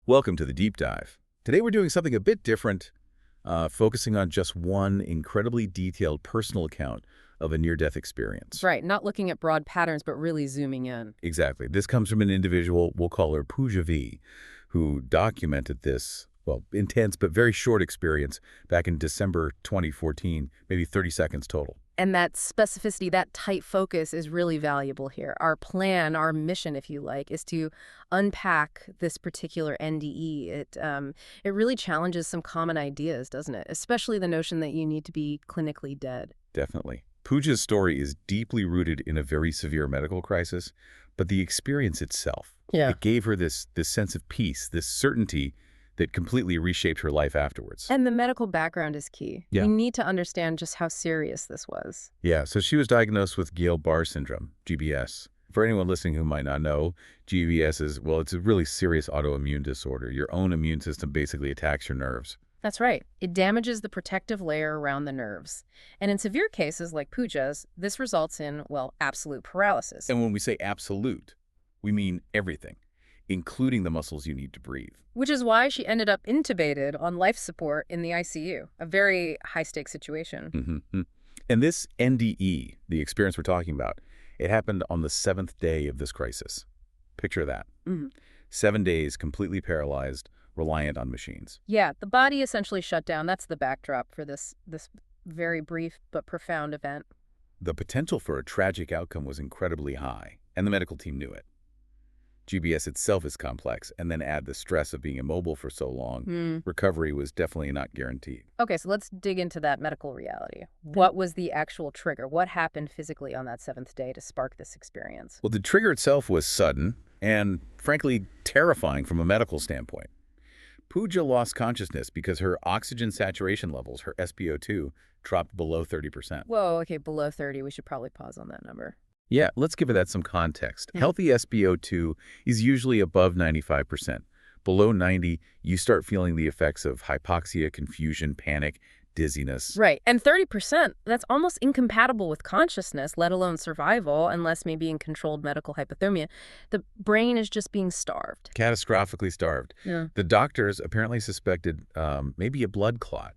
Welcome to the Deep Dive. Today we're doing something a bit different, focusing on just one incredibly detailed personal account of a near-death experience. Right, not looking at broad patterns, but really zooming in. Exactly. This comes from an individual, we'll call her Pooja V, who documented this, well, intense but very short experience back in December 2014, maybe 30 seconds total. And that specificity, that tight focus is really valuable here. Our plan, our mission, if you like, is to unpack this particular NDE. It really challenges some common ideas, doesn't it? Especially the notion that you need to be clinically dead. Definitely. Pooja's story is deeply rooted in a very severe medical crisis, but the experience itself, it gave her this sense of peace, this certainty that completely reshaped her life afterwards. And the medical background is key. Yeah. We need to understand just how serious this was. Yeah, so she was diagnosed with Guillain-Barré Syndrome, GBS. For anyone listening who might not know, GBS is, well, it's a really serious autoimmune disorder. Your own immune system basically attacks your nerves. That's right. It damages the protective layer around the nerves. And in severe cases like Pooja's, this results in, well, absolute paralysis. And when we say absolute, we mean everything, including the muscles you need to breathe. Which is why she ended up intubated on life support in the ICU, a very high-stakes situation. Mm-hmm. And this NDE, the experience we're talking about, it happened on the 7th day of this crisis. Picture that. 7 days completely paralyzed, reliant on machines. Yeah, the body essentially shut down. That's the backdrop for this very brief but profound event. The potential for a tragic outcome was incredibly high, and the medical team knew it. GBS itself is complex, and then add the stress of being immobile for so long, recovery was definitely not guaranteed. Okay, so let's dig into that medical reality. What was the actual trigger? What happened physically on that 7th day to spark this experience? Well, the trigger itself was sudden and, frankly, terrifying from a medical standpoint. Pooja lost consciousness because her oxygen saturation levels, her SpO2, dropped below 30%. Whoa, okay, below 30. We should probably pause on that number. Yeah, let's give that some context. Healthy SpO2 is usually above 95%. Below 90, you start feeling the effects of hypoxia, confusion, panic, dizziness. Right, and 30%, that's almost incompatible with consciousness, let alone survival, unless maybe in controlled medical hypothermia. The brain is just being starved. Catastrophically starved. Yeah. The doctors apparently suspected maybe a blood clot.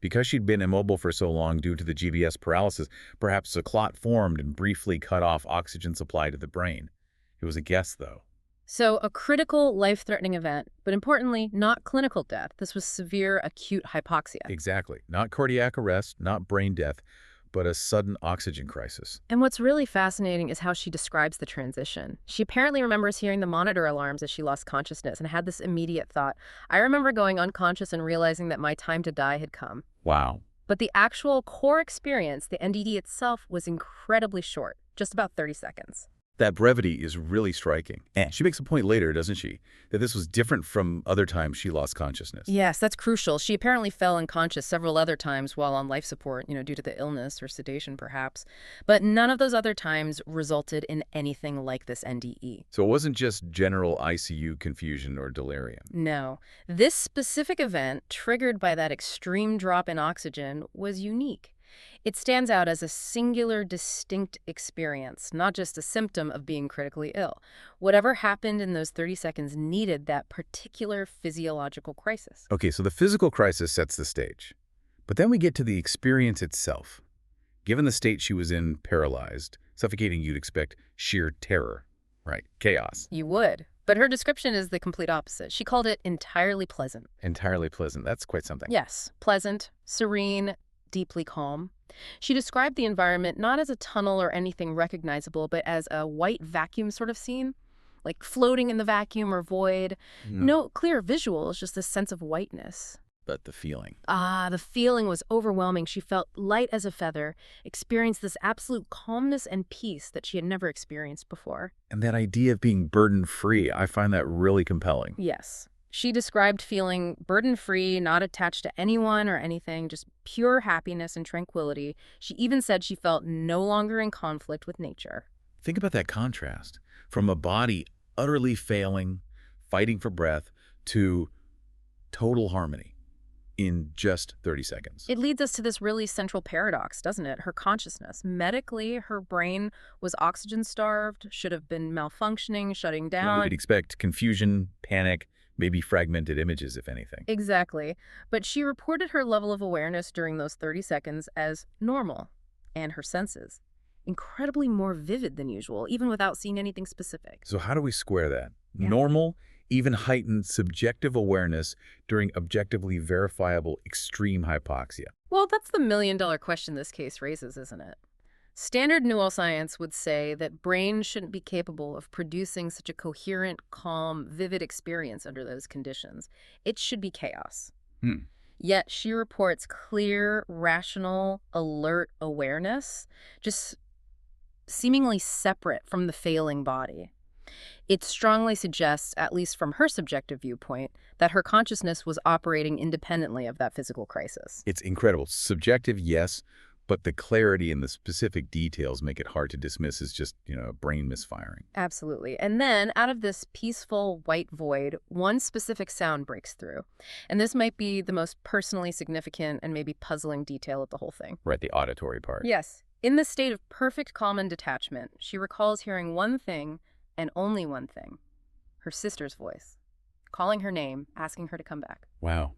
Because she'd been immobile for so long due to the GBS paralysis, perhaps a clot formed and briefly cut off oxygen supply to the brain. It was a guess, though. So a critical, life-threatening event, but importantly, not clinical death. This was severe acute hypoxia. Exactly. Not cardiac arrest, not brain death, but a sudden oxygen crisis. And what's really fascinating is how she describes the transition. She apparently remembers hearing the monitor alarms as she lost consciousness and had this immediate thought, I remember going unconscious and realizing that my time to die had come. Wow. But the actual core experience, the NDE itself, was incredibly short, just about 30 seconds. That brevity is really striking. She makes a point later, doesn't she, that this was different from other times she lost consciousness. Yes, that's crucial. She apparently fell unconscious several other times while on life support, due to the illness or sedation perhaps. But none of those other times resulted in anything like this NDE. So it wasn't just general ICU confusion or delirium. No. This specific event, triggered by that extreme drop in oxygen, was unique. It stands out as a singular, distinct experience, not just a symptom of being critically ill. Whatever happened in those 30 seconds needed that particular physiological crisis. Okay, so the physical crisis sets the stage. But then we get to the experience itself. Given the state she was in, paralyzed, suffocating, you'd expect sheer terror, right? Chaos. You would. But her description is the complete opposite. She called it entirely pleasant. Entirely pleasant. That's quite something. Yes, pleasant, serene, deeply calm. She described the environment not as a tunnel or anything recognizable, but as a white vacuum sort of scene, like floating in the vacuum or void. No clear visuals, just a sense of whiteness. But the feeling. The feeling was overwhelming. She felt light as a feather, experienced this absolute calmness and peace that she had never experienced before. And that idea of being burden-free, I find that really compelling. Yes. She described feeling burden-free, not attached to anyone or anything, just pure happiness and tranquility. She even said she felt no longer in conflict with nature. Think about that contrast. From a body utterly failing, fighting for breath, to total harmony in just 30 seconds. It leads us to this really central paradox, doesn't it? Her consciousness. Medically, her brain was oxygen-starved, should have been malfunctioning, shutting down. We'd expect confusion, panic, Maybe fragmented images, if anything. Exactly. But she reported her level of awareness during those 30 seconds as normal, and her senses incredibly more vivid than usual, even without seeing anything specific. So how do we square that? Yeah. Normal, even heightened subjective awareness during objectively verifiable extreme hypoxia. Well, that's the million-dollar question this case raises, isn't it? Standard neuroscience would say that brains shouldn't be capable of producing such a coherent, calm, vivid experience under those conditions. It should be chaos. Hmm. Yet she reports clear, rational, alert awareness, just seemingly separate from the failing body. It strongly suggests, at least from her subjective viewpoint, that her consciousness was operating independently of that physical crisis. It's incredible. Subjective, yes, but the clarity and the specific details make it hard to dismiss as just, a brain misfiring. Absolutely. And then, out of this peaceful white void, one specific sound breaks through. And this might be the most personally significant and maybe puzzling detail of the whole thing. Right, the auditory part. Yes. In the state of perfect calm and detachment, she recalls hearing one thing and only one thing: her sister's voice, calling her name, asking her to come back. Wow.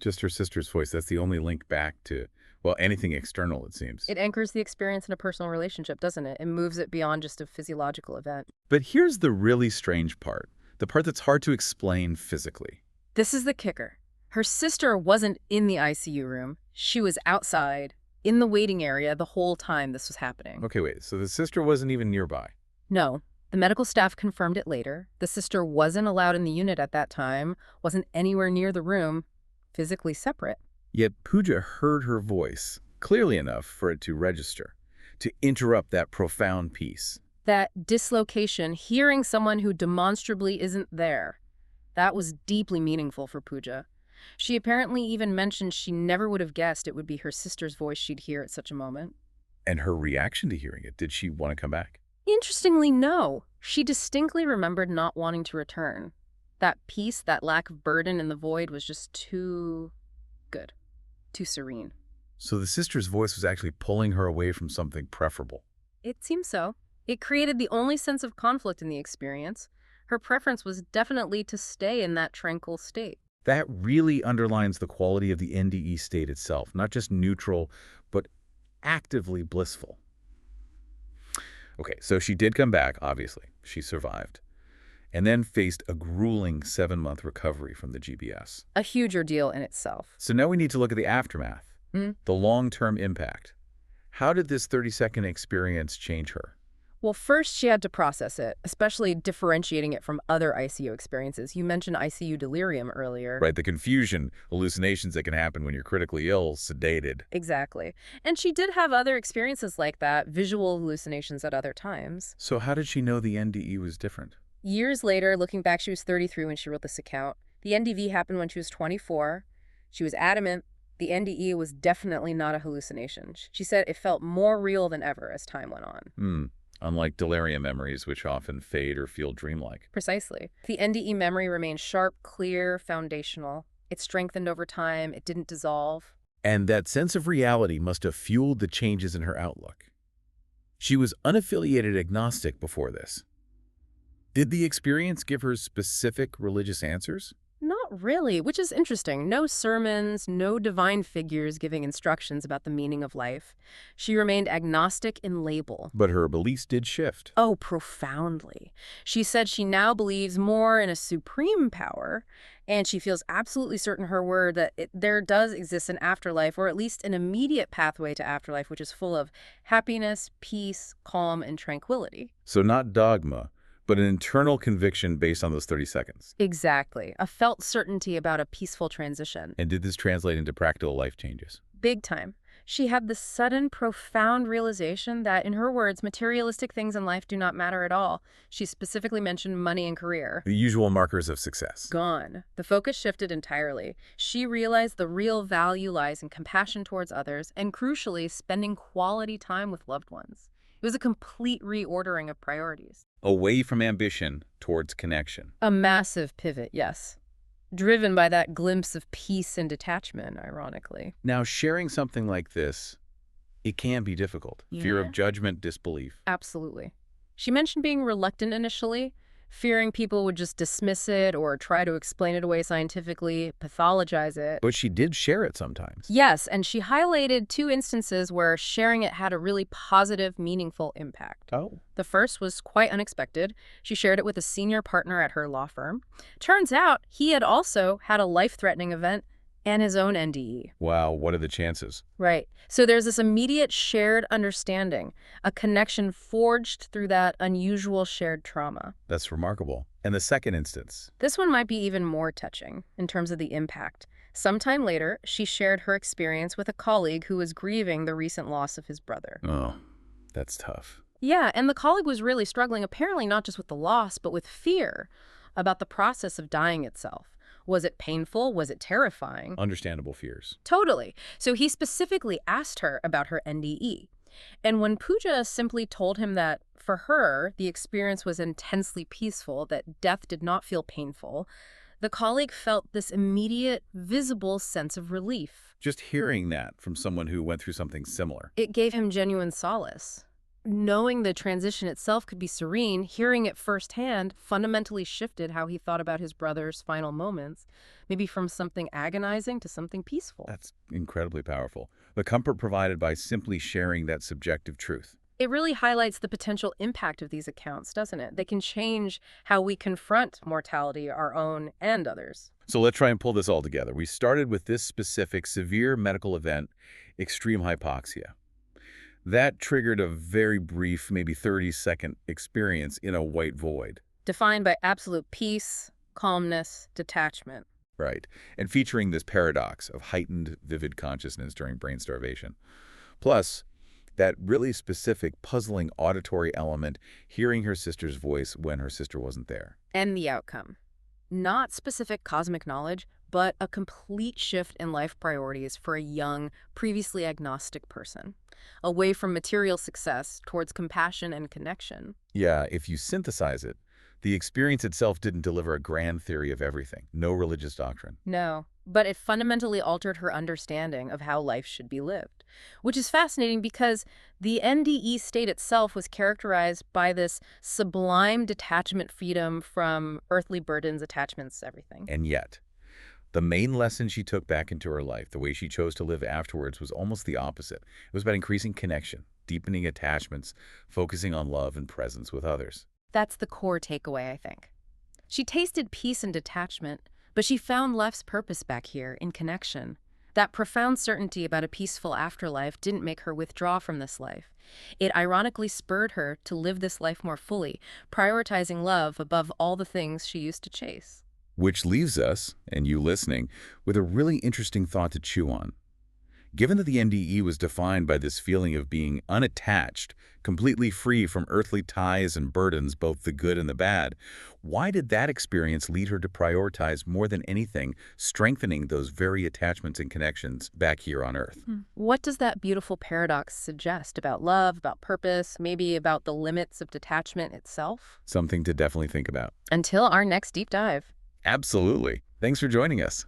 Just her sister's voice. That's the only link back to, well, anything external, it seems. It anchors the experience in a personal relationship, doesn't it? It moves it beyond just a physiological event. But here's the really strange part, the part that's hard to explain physically. This is the kicker. Her sister wasn't in the ICU room. She was outside, in the waiting area, the whole time this was happening. Okay, wait, so the sister wasn't even nearby. No. The medical staff confirmed it later. The sister wasn't allowed in the unit at that time, wasn't anywhere near the room, physically separate. Yet Pooja heard her voice clearly enough for it to register, to interrupt that profound peace. That dislocation, hearing someone who demonstrably isn't there, that was deeply meaningful for Pooja. She apparently even mentioned she never would have guessed it would be her sister's voice she'd hear at such a moment. And her reaction to hearing it, did she want to come back? Interestingly, no. She distinctly remembered not wanting to return. That peace, that lack of burden in the void was just too good, too serene. So the sister's voice was actually pulling her away from something preferable. It seems so. It created the only sense of conflict in the experience. Her preference was definitely to stay in that tranquil state. That really underlines the quality of the NDE state itself, not just neutral, but actively blissful. Okay, so she did come back, obviously. She survived. And then faced a grueling 7-month recovery from the GBS. A huge ordeal in itself. So now we need to look at the aftermath, the long-term impact. How did this 30-second experience change her? Well, first she had to process it, especially differentiating it from other ICU experiences. You mentioned ICU delirium earlier. Right, the confusion, hallucinations that can happen when you're critically ill, sedated. Exactly. And she did have other experiences like that, visual hallucinations at other times. So how did she know the NDE was different? Years later, looking back, she was 33 when she wrote this account. The NDV happened when she was 24. She was adamant the NDE was definitely not a hallucination. She said it felt more real than ever as time went on. Unlike delirium memories, which often fade or feel dreamlike. Precisely. The NDE memory remained sharp, clear, foundational. It strengthened over time. It didn't dissolve. And that sense of reality must have fueled the changes in her outlook. She was unaffiliated agnostic before this. Did the experience give her specific religious answers? Not really, which is interesting. No sermons, no divine figures giving instructions about the meaning of life. She remained agnostic in label. But her beliefs did shift. Oh, profoundly. She said she now believes more in a supreme power, and she feels absolutely certain her word that there does exist an afterlife, or at least an immediate pathway to afterlife, which is full of happiness, peace, calm, and tranquility. So not dogma, but an internal conviction based on those 30 seconds. Exactly. A felt certainty about a peaceful transition. And did this translate into practical life changes? Big time. She had the sudden, profound realization that, in her words, materialistic things in life do not matter at all. She specifically mentioned money and career. The usual markers of success. Gone. The focus shifted entirely. She realized the real value lies in compassion towards others and, crucially, spending quality time with loved ones. It was a complete reordering of priorities. Away from ambition towards connection. A massive pivot, yes. Driven by that glimpse of peace and detachment, ironically. Now, sharing something like this, it can be difficult. Fear Yeah. of judgment, disbelief. Absolutely. She mentioned being reluctant initially, fearing people would just dismiss it or try to explain it away scientifically, pathologize it. But she did share it sometimes. Yes, and she highlighted two instances where sharing it had a really positive, meaningful impact. Oh. The first was quite unexpected. She shared it with a senior partner at her law firm. Turns out he had also had a life-threatening event and his own NDE. Wow, what are the chances? Right. So there's this immediate shared understanding, a connection forged through that unusual shared trauma. That's remarkable. And the second instance? This one might be even more touching in terms of the impact. Sometime later, she shared her experience with a colleague who was grieving the recent loss of his brother. Oh, that's tough. Yeah, and the colleague was really struggling, apparently not just with the loss, but with fear about the process of dying itself. Was it painful? Was it terrifying? Understandable fears. Totally. So he specifically asked her about her NDE. And when Pooja simply told him that, for her, the experience was intensely peaceful, that death did not feel painful, the colleague felt this immediate, visible sense of relief. Just hearing that from someone who went through something similar. It gave him genuine solace. Knowing the transition itself could be serene, hearing it firsthand fundamentally shifted how he thought about his brother's final moments, maybe from something agonizing to something peaceful. That's incredibly powerful. The comfort provided by simply sharing that subjective truth. It really highlights the potential impact of these accounts, doesn't it? They can change how we confront mortality, our own and others. So let's try and pull this all together. We started with this specific severe medical event, extreme hypoxia. That triggered a very brief, maybe 30-second experience in a white void. Defined by absolute peace, calmness, detachment. Right. And featuring this paradox of heightened, vivid consciousness during brain starvation. Plus, that really specific, puzzling auditory element, hearing her sister's voice when her sister wasn't there. And the outcome. Not specific cosmic knowledge, but a complete shift in life priorities for a young, previously agnostic person. Away from material success towards compassion and connection. Yeah, if you synthesize it, the experience itself didn't deliver a grand theory of everything. No religious doctrine. No, but it fundamentally altered her understanding of how life should be lived. Which is fascinating because the NDE state itself was characterized by this sublime detachment, freedom from earthly burdens, attachments, everything. And yet, the main lesson she took back into her life, the way she chose to live afterwards, was almost the opposite. It was about increasing connection, deepening attachments, focusing on love and presence with others. That's the core takeaway, I think. She tasted peace and detachment, but she found life's purpose back here in connection. That profound certainty about a peaceful afterlife didn't make her withdraw from this life. It ironically spurred her to live this life more fully, prioritizing love above all the things she used to chase. Which leaves us, and you listening, with a really interesting thought to chew on. Given that the NDE was defined by this feeling of being unattached, completely free from earthly ties and burdens, both the good and the bad, why did that experience lead her to prioritize more than anything, strengthening those very attachments and connections back here on Earth? What does that beautiful paradox suggest about love, about purpose, maybe about the limits of detachment itself? Something to definitely think about. Until our next deep dive. Absolutely. Thanks for joining us.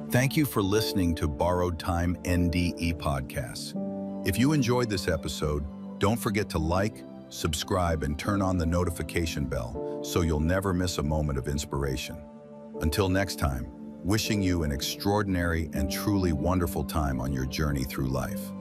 Thank you for listening to Borrowed Time NDE Podcasts. If you enjoyed this episode, don't forget to like, subscribe, and turn on the notification bell so you'll never miss a moment of inspiration. Until next time, wishing you an extraordinary and truly wonderful time on your journey through life.